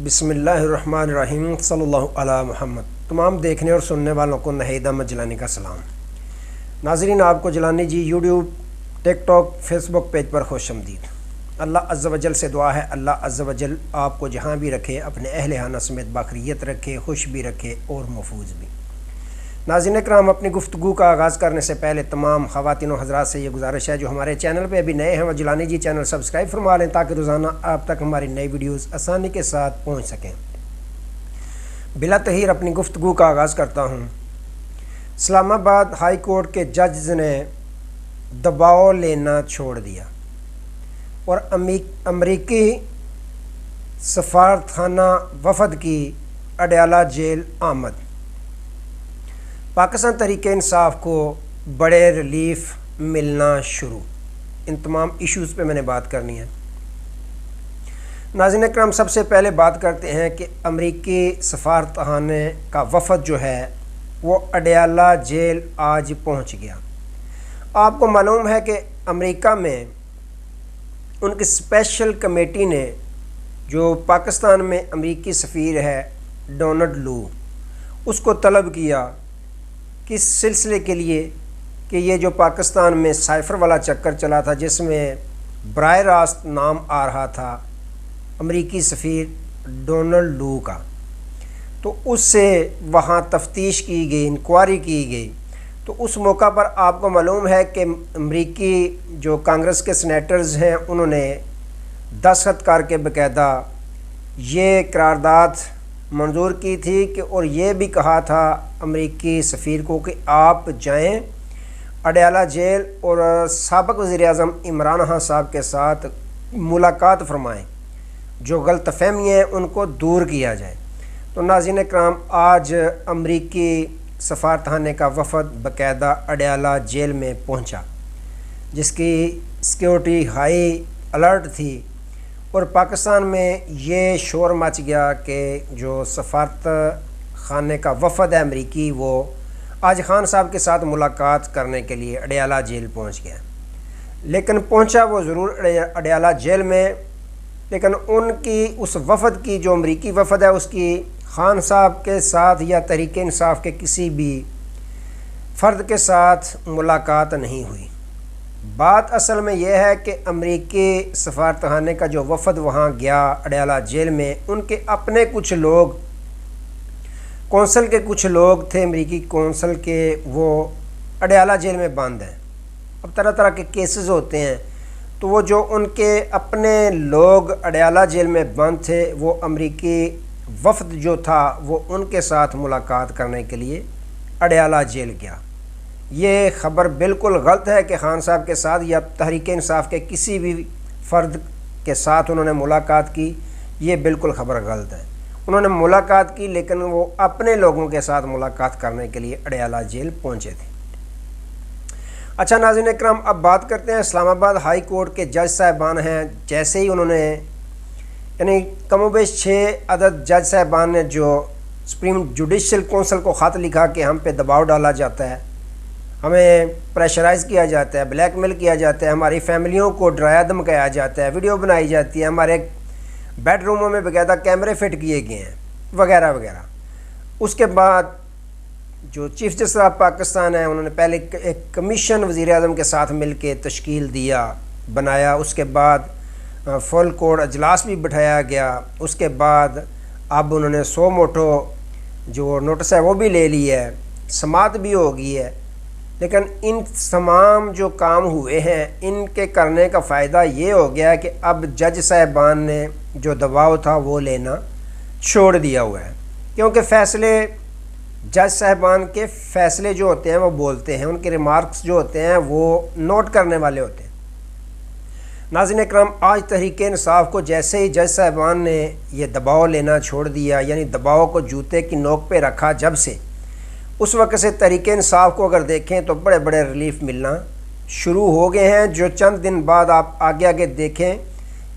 بسم اللہ الرحمن الرحیم صلی اللہ علی محمد۔ تمام دیکھنے اور سننے والوں کو نہید احمد جیلانی کا سلام۔ ناظرین، آپ کو جیلانی جی یوٹیوب، ٹک ٹاک، فیس بک پیج پر خوش آمدید۔ اللہ عز و جل سے دعا ہے اللہ عز و جل آپ کو جہاں بھی رکھے، اپنے اہل خانہ سمیت باخریت رکھے، خوش بھی رکھے اور محفوظ بھی۔ ناظرین اکرام، اپنی گفتگو کا آغاز کرنے سے پہلے تمام خواتین و حضرات سے یہ گزارش ہے جو ہمارے چینل پہ ابھی نئے ہیں وہ جیلانی جی چینل سبسکرائب فرما لیں تاکہ روزانہ آپ تک ہماری نئی ویڈیوز آسانی کے ساتھ پہنچ سکیں۔ بلا تاخیر اپنی گفتگو کا آغاز کرتا ہوں۔ اسلام آباد ہائی کورٹ کے جج نے دباؤ لینا چھوڑ دیا اور امریکی سفارتخانہ وفد کی اڈیالہ جیل آمد۔ پاکستان تحریک انصاف کو بڑے ریلیف ملنا شروع۔ ان تمام ایشوز پہ میں نے بات کرنی ہے۔ ناظرین اکرام، سب سے پہلے بات کرتے ہیں کہ امریکی سفارتخانے کا وفد جو ہے وہ اڈیالہ جیل آج پہنچ گیا۔ آپ کو معلوم ہے کہ امریکہ میں ان کی اسپیشل کمیٹی نے جو پاکستان میں امریکی سفیر ہے ڈونلڈ لو، اس کو طلب کیا کس سلسلے کے لیے کہ یہ جو پاکستان میں سائفر والا چکر چلا تھا جس میں براہ راست نام آ رہا تھا امریکی سفیر ڈونلڈ لو کا، تو اس سے وہاں تفتیش کی گئی، انکوائری کی گئی۔ تو اس موقع پر آپ کو معلوم ہے کہ امریکی جو کانگریس کے سینیٹرز ہیں انہوں نے دستخط کر کے باقاعدہ یہ قرارداد منظور کی تھی کہ اور یہ بھی کہا تھا امریکی سفیر کو کہ آپ جائیں اڈیالہ جیل اور سابق وزیر اعظم عمران خان صاحب کے ساتھ ملاقات فرمائیں، جو غلط فہمی ہیں ان کو دور کیا جائے۔ تو ناظرین اکرام، آج امریکی سفارتخانے کا وفد باقاعدہ اڈیالہ جیل میں پہنچا جس کی سیکیورٹی ہائی الرٹ تھی، اور پاکستان میں یہ شور مچ گیا کہ جو سفارت خانے کا وفد ہے امریکی وہ آج خان صاحب کے ساتھ ملاقات کرنے کے لیے اڈیالہ جیل پہنچ گیا۔ لیکن پہنچا وہ ضرور اڈیالہ جیل میں، لیکن ان کی اس وفد کی جو امریکی وفد ہے اس کی خان صاحب کے ساتھ یا تحریک انصاف کے کسی بھی فرد کے ساتھ ملاقات نہیں ہوئی۔ بات اصل میں یہ ہے کہ امریکی سفارتخانے کا جو وفد وہاں گیا اڈیالہ جیل میں، ان کے اپنے کچھ لوگ، کونسل کے کچھ لوگ تھے امریکی کونسل کے، وہ اڈیالہ جیل میں بند ہیں۔ اب طرح طرح کے کیسز ہوتے ہیں، تو وہ جو ان کے اپنے لوگ اڈیالہ جیل میں بند تھے وہ امریکی وفد جو تھا وہ ان کے ساتھ ملاقات کرنے کے لیے اڈیالہ جیل گیا۔ یہ خبر بالکل غلط ہے کہ خان صاحب کے ساتھ یا تحریک انصاف کے کسی بھی فرد کے ساتھ انہوں نے ملاقات کی، یہ بالکل خبر غلط ہے۔ انہوں نے ملاقات کی لیکن وہ اپنے لوگوں کے ساتھ ملاقات کرنے کے لیے اڈیالہ جیل پہنچے تھے۔ اچھا ناظرین اکرام، اب بات کرتے ہیں اسلام آباد ہائی کورٹ کے جج صاحبان ہیں۔ جیسے ہی انہوں نے یعنی کم و بیش 6 عدد جج صاحبان نے جو سپریم جوڈیشل کونسل کو خط لکھا کہ ہم پہ دباؤ ڈالا جاتا ہے، ہمیں پریشرائز کیا جاتا ہے، بلیک میل کیا جاتا ہے، ہماری فیملیوں کو ڈرایا دھمکایا جاتا ہے، ویڈیو بنائی جاتی ہے، ہمارے بیڈ روموں میں باقاعدہ کیمرے فٹ کیے گئے ہیں وغیرہ وغیرہ۔ اس کے بعد جو چیف جسٹس آف پاکستان ہیں انہوں نے پہلے ایک کمیشن وزیر اعظم کے ساتھ مل کے تشکیل بنایا، اس کے بعد فل کورٹ اجلاس بھی بٹھایا گیا، اس کے بعد اب انہوں نے 100 موٹو جو نوٹس ہے وہ بھی لے لی ہے، سماعت بھی ہو گئی ہے۔ لیکن ان تمام جو کام ہوئے ہیں ان کے کرنے کا فائدہ یہ ہو گیا کہ اب جج صاحبان نے جو دباؤ تھا وہ لینا چھوڑ دیا ہوا ہے، کیونکہ فیصلے جج صاحبان کے فیصلے جو ہوتے ہیں وہ بولتے ہیں، ان کے ریمارکس جو ہوتے ہیں وہ نوٹ کرنے والے ہوتے ہیں۔ ناظرین اکرام، آج تحریک انصاف کو جیسے ہی جج صاحبان نے یہ دباؤ لینا چھوڑ دیا، یعنی دباؤ کو جوتے کی نوک پہ رکھا جب سے، اس وقت سے تحریک انصاف کو اگر دیکھیں تو بڑے بڑے ریلیف ملنا شروع ہو گئے ہیں۔ جو چند دن بعد آپ آگے آگے دیکھیں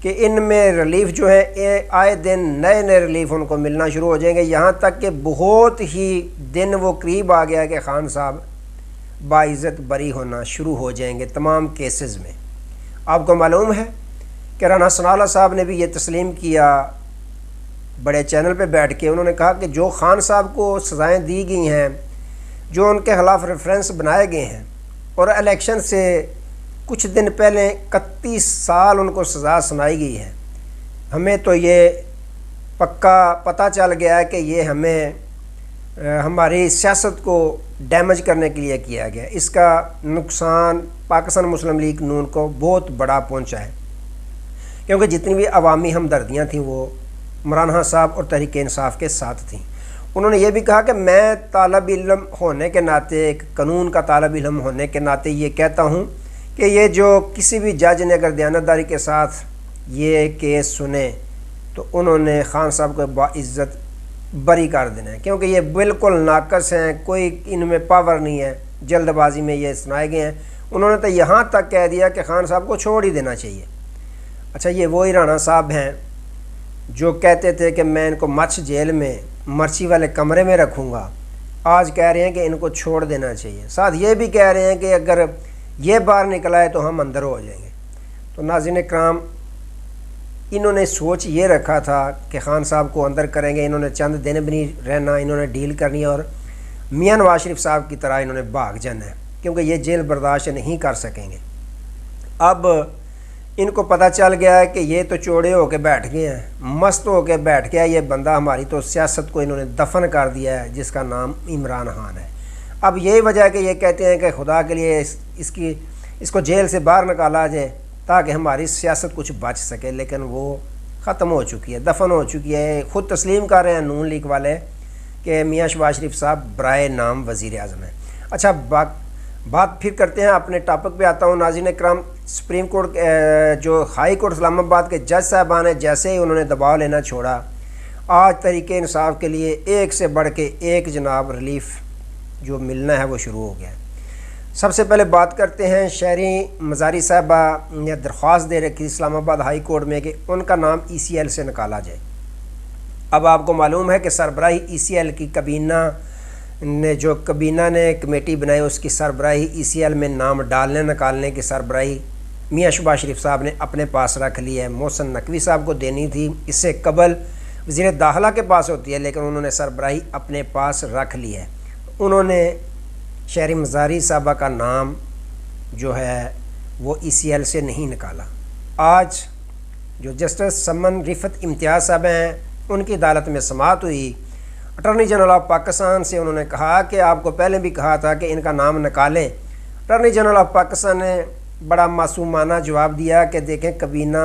کہ ان میں ریلیف جو ہے آئے دن نئے نئے ریلیف ان کو ملنا شروع ہو جائیں گے، یہاں تک کہ بہت ہی دن وہ قریب آ گیا کہ خان صاحب باعزت بری ہونا شروع ہو جائیں گے تمام کیسز میں۔ آپ کو معلوم ہے کہ رانا ثناء اللہ صاحب نے بھی یہ تسلیم کیا بڑے چینل پہ بیٹھ کے انہوں نے کہا کہ جو خان صاحب کو سزائیں دی گئی ہیں، جو ان کے خلاف ریفرنس بنائے گئے ہیں، اور الیکشن سے کچھ دن پہلے 31 سال ان کو سزا سنائی گئی ہے، ہمیں تو یہ پکا پتہ چل گیا ہے کہ یہ ہمیں ہماری سیاست کو ڈیمیج کرنے کے لیے کیا گیا۔ اس کا نقصان پاکستان مسلم لیگ نون کو بہت بڑا پہنچا ہے، کیونکہ جتنی بھی عوامی ہمدردیاں تھیں وہ عمران خان صاحب اور تحریک انصاف کے ساتھ تھیں۔ انہوں نے یہ بھی کہا کہ میں طالب علم ہونے کے ناطے، ایک قانون کا طالب علم ہونے کے ناطے یہ کہتا ہوں کہ یہ جو کسی بھی جج نے اگر دیانتداری کے ساتھ یہ کیس سنے تو انہوں نے خان صاحب کو باعزت بری کر دینا ہے، کیونکہ یہ بالکل ناقص ہیں، کوئی ان میں پاور نہیں ہے، جلد بازی میں یہ سنائے گئے ہیں۔ انہوں نے تو یہاں تک کہہ دیا کہ خان صاحب کو چھوڑ ہی دینا چاہیے۔ اچھا، یہ وہی رانا صاحب ہیں جو کہتے تھے کہ میں ان کو مچھ جیل میں مرچی والے کمرے میں رکھوں گا، آج کہہ رہے ہیں کہ ان کو چھوڑ دینا چاہیے، ساتھ یہ بھی کہہ رہے ہیں کہ اگر یہ باہر نکل آئے تو ہم اندر ہو جائیں گے۔ تو ناظرین کرام، انہوں نے سوچ یہ رکھا تھا کہ خان صاحب کو اندر کریں گے، انہوں نے چند دن بھی نہیں رہنا، انہوں نے ڈیل کرنی ہے اور میاں نواز شریف صاحب کی طرح انہوں نے بھاگ جانا ہے، کیونکہ یہ جیل برداشت نہیں کر سکیں گے۔ اب ان کو پتہ چل گیا ہے کہ یہ تو چوڑے ہو کے بیٹھ گئے ہیں، مست ہو کے بیٹھ گیا یہ بندہ، ہماری تو سیاست کو انہوں نے دفن کر دیا ہے جس کا نام عمران خان ہے۔ اب یہی وجہ ہے کہ یہ کہتے ہیں کہ خدا کے لیے اس کو جیل سے باہر نکالا جائے تاکہ ہماری سیاست کچھ بچ سکے، لیکن وہ ختم ہو چکی ہے، دفن ہو چکی ہے۔ خود تسلیم کر رہے ہیں نون لیگ والے کہ میاں شہباز شریف صاحب برائے نام وزیر اعظم ہیں۔ اچھا، بات پھر کرتے ہیں، اپنے ٹاپک پہ آتا ہوں۔ ناظرین کرام، سپریم کورٹ جو ہائی کورٹ اسلام آباد کے جج صاحبان ہیں، جیسے ہی انہوں نے دباؤ لینا چھوڑا، آج تحریک انصاف کے لیے ایک سے بڑھ کے ایک جناب ریلیف جو ملنا ہے وہ شروع ہو گیا ہے۔ سب سے پہلے بات کرتے ہیں شہری مزاری صاحبہ نے درخواست دے رکھی اسلام آباد ہائی کورٹ میں کہ ان کا نام ECL سے نکالا جائے۔ اب آپ کو معلوم ہے کہ سربراہی ECL کی کابینہ نے کمیٹی بنائی، اس کی سربراہی ECL میں نام ڈالنے نکالنے کی سربراہی میاں شہباز شریف صاحب نے اپنے پاس رکھ لی ہے۔ محسن نقوی صاحب کو دینی تھی، اس سے قبل وزیر داخلہ کے پاس ہوتی ہے، لیکن انہوں نے سربراہی اپنے پاس رکھ لی ہے۔ انہوں نے شہری مزاری صاحبہ کا نام جو ہے وہ ECL سے نہیں نکالا۔ آج جو جسٹس سمن رفت امتیاز صاحب ہیں، ان کی عدالت میں سماعت ہوئی۔ اٹارنی جنرل آف پاکستان سے انہوں نے کہا کہ آپ کو پہلے بھی کہا تھا کہ ان کا نام نکالیں۔ اٹارنی جنرل آف پاکستان نے بڑا معصومانہ جواب دیا کہ دیکھیں کابینہ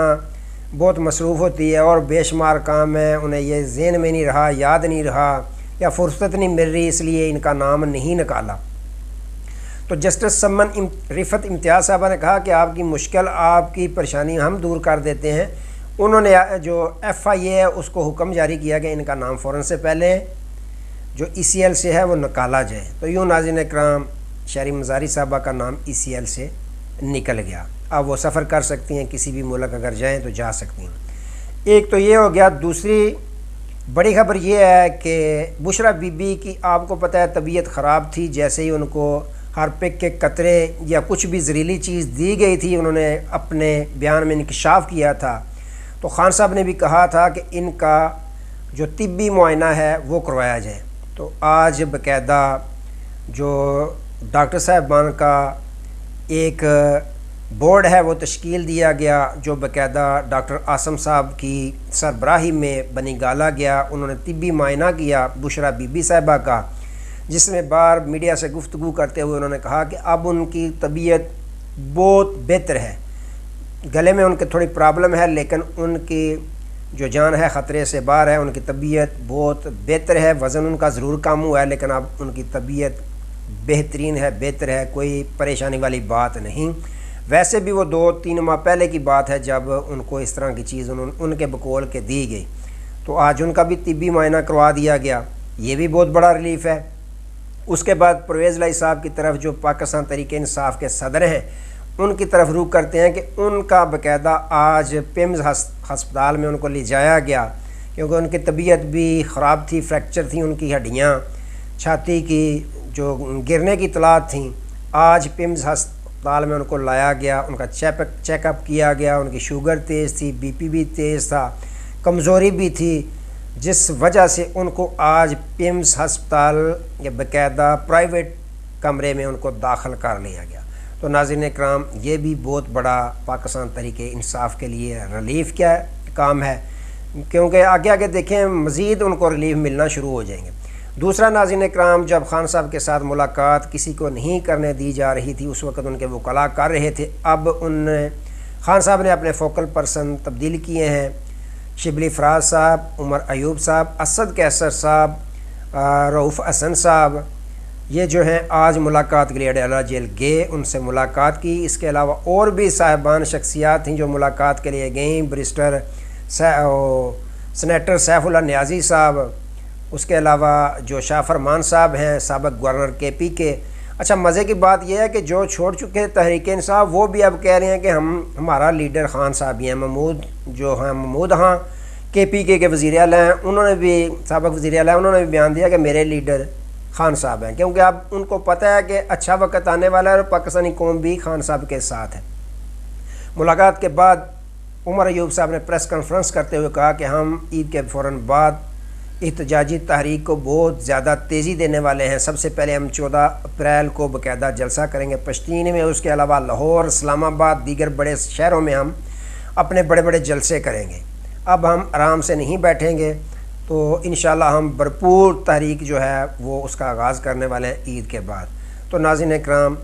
بہت مصروف ہوتی ہے اور بے شمار کام ہے، انہیں یہ ذہن میں نہیں رہا، یاد نہیں رہا یا فرصت نہیں مل رہی، اس لیے ان کا نام نہیں نکالا۔ تو جسٹس سمن رفت امتیاز صاحبہ نے کہا کہ آپ کی مشکل، آپ کی پریشانی ہم دور کر دیتے ہیں۔ انہوں نے جو FIA ہے اس کو حکم جاری کیا کہ ان کا نام فوراً سے پہلے جو ECL سے ہے وہ نکالا جائے۔ تو یوں ناظرین اکرام، شہری مزاری صاحبہ کا نام ECL سے نکل گیا، اب وہ سفر کر سکتی ہیں، کسی بھی ملک اگر جائیں تو جا سکتی ہیں۔ ایک تو یہ ہو گیا۔ دوسری بڑی خبر یہ ہے کہ بشرا بی بی کی آپ کو پتہ ہے طبیعت خراب تھی، جیسے ہی ان کو ہارپک کے قطرے یا کچھ بھی زہریلی چیز دی گئی تھی، انہوں نے اپنے بیان میں انکشاف کیا تھا، تو خان صاحب نے بھی کہا تھا کہ ان کا جو طبی معائنہ ہے وہ کروایا جائے۔ تو آج باقاعدہ جو ڈاکٹر صاحبان کا ایک بورڈ ہے وہ تشکیل دیا گیا، جو باقاعدہ ڈاکٹر عاصم صاحب کی سربراہی میں بنی گالا گیا۔ انہوں نے طبی معائنہ کیا بشرا بی بی صاحبہ کا، جس میں باہر میڈیا سے گفتگو کرتے ہوئے انہوں نے کہا کہ اب ان کی طبیعت بہت بہتر ہے، گلے میں ان کے تھوڑی پرابلم ہے لیکن ان کی جو جان ہے خطرے سے باہر ہے، ان کی طبیعت بہت بہتر ہے، وزن ان کا ضرور کم ہوا ہے لیکن اب ان کی طبیعت بہترین ہے، بہتر ہے، کوئی پریشانی والی بات نہیں۔ ویسے بھی وہ 2-3 ماہ پہلے کی بات ہے جب ان کو اس طرح کی چیز ان کے بقول کے دی گئی، تو آج ان کا بھی طبی معائنہ کروا دیا گیا، یہ بھی بہت بڑا ریلیف ہے۔ اس کے بعد پرویز لائی صاحب کی طرف جو پاکستان تحریک انصاف کے صدر ہیں، ان کی طرف رخ کرتے ہیں کہ ان کا باقاعدہ آج پیمز ہسپتال میں ان کو لے جایا گیا، کیونکہ ان کی طبیعت بھی خراب تھی، فریکچر تھی ان کی ہڈیاں، چھاتی کی جو گرنے کی اطلاعات تھیں۔ آج پیمز ہسپتال میں ان کو لایا گیا، ان کا چیک اپ کیا گیا، ان کی شوگر تیز تھی، BP بھی تیز تھا، کمزوری بھی تھی، جس وجہ سے ان کو آج پیمز ہسپتال یا باقاعدہ پرائیویٹ کمرے میں ان کو داخل کر لیا گیا۔ تو ناظرین اکرام، یہ بھی بہت بڑا پاکستان تحریک انصاف کے لیے ریلیف کیا کام ہے، کیونکہ آگے آگے دیکھیں مزید ان کو ریلیف ملنا شروع ہو جائیں گے۔ دوسرا ناظرین اکرام، جب خان صاحب کے ساتھ ملاقات کسی کو نہیں کرنے دی جا رہی تھی، اس وقت ان کے وکلاء کر رہے تھے، اب خان صاحب نے اپنے فوکل پرسن تبدیل کیے ہیں۔ شبلی فراز صاحب، عمر ایوب صاحب، اسد کیسر صاحب، رؤوف حسن صاحب، یہ جو ہیں آج ملاقات کے لیے اڈیالہ جیل گئے، ان سے ملاقات کی۔ اس کے علاوہ اور بھی صاحبان شخصیات تھیں جو ملاقات کے لیے گئیں، بریسٹر سینیٹر سیف اللہ نیازی صاحب، اس کے علاوہ جو شاہ فرمان صاحب ہیں سابق گورنر کے پی کے۔ اچھا، مزے کی بات یہ ہے کہ جو چھوڑ چکے تحریک انصاف وہ بھی اب کہہ رہے ہیں کہ ہمارا لیڈر خان صاحب ہی ہیں۔ محمود ہاں کے پی کے وزیر اعلیٰ ہیں، انہوں نے بھی سابق وزیر اعلیٰ انہوں نے بھی بیان دیا کہ میرے لیڈر خان صاحب ہیں، کیونکہ اب ان کو پتہ ہے کہ اچھا وقت آنے والا ہے اور پاکستانی قوم بھی خان صاحب کے ساتھ ہے۔ ملاقات کے بعد عمر ایوب صاحب نے پریس کانفرنس کرتے ہوئے کہا کہ ہم عید کے فوراً بعد احتجاجی تحریک کو بہت زیادہ تیزی دینے والے ہیں۔ سب سے پہلے ہم 14 اپریل کو باقاعدہ جلسہ کریں گے پشتین میں، اس کے علاوہ لاہور، اسلام آباد، دیگر بڑے شہروں میں ہم اپنے بڑے بڑے جلسے کریں گے۔ اب ہم آرام سے نہیں بیٹھیں گے، تو انشاءاللہ ہم بھرپور تحریک جو ہے وہ اس کا آغاز کرنے والے ہیں عید کے بعد۔ تو ناظرین اکرام،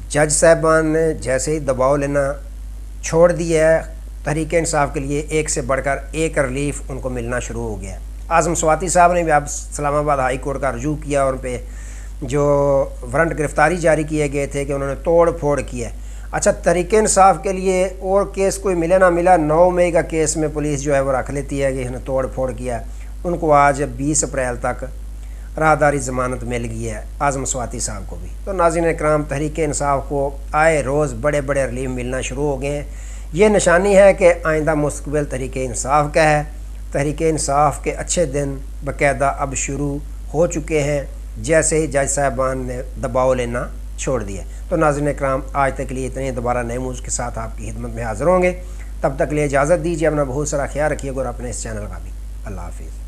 جج صاحبان نے جیسے ہی دباؤ لینا چھوڑ دیا ہے، تحریک انصاف کے لیے ایک سے بڑھ کر ایک ریلیف ان کو ملنا شروع ہو گیا ہے۔ اعظم سواتی صاحب نے بھی اب اسلام آباد ہائی کورٹ کا رجوع کیا اور ان پہ جو وارنٹ گرفتاری جاری کیے گئے تھے کہ انہوں نے توڑ پھوڑ کیا ہے۔ اچھا، تحریک انصاف کے لیے اور کیس کوئی ملے نہ ملا، 9 مئی کا کیس میں پولیس جو ہے وہ رکھ لیتی ہے کہ انہوں نے توڑ پھوڑ کیا ہے، ان کو آج 20 اپریل تک راہداری ضمانت مل گئی ہے اعظم سواتی صاحب کو بھی۔ تو ناظرین اکرام، تحریک انصاف کو آئے روز بڑے بڑے ریلیف ملنا شروع ہو گئے ہیں۔ یہ نشانی ہے کہ آئندہ مستقبل تحریک انصاف کا ہے۔ تحریک انصاف کے اچھے دن باقاعدہ اب شروع ہو چکے ہیں، جیسے ہی جج صاحبان نے دباؤ لینا چھوڑ دیا۔ تو ناظرین اکرام، آج تک کے لیے اتنے، دوبارہ نئے موضوع کے ساتھ آپ کی خدمت میں حاضر ہوں گے۔ تب تک لیے اجازت دیجیے، اپنا بہت سارا خیال رکھیے گا اور اپنے اس چینل کا بھی۔ اللہ حافظ۔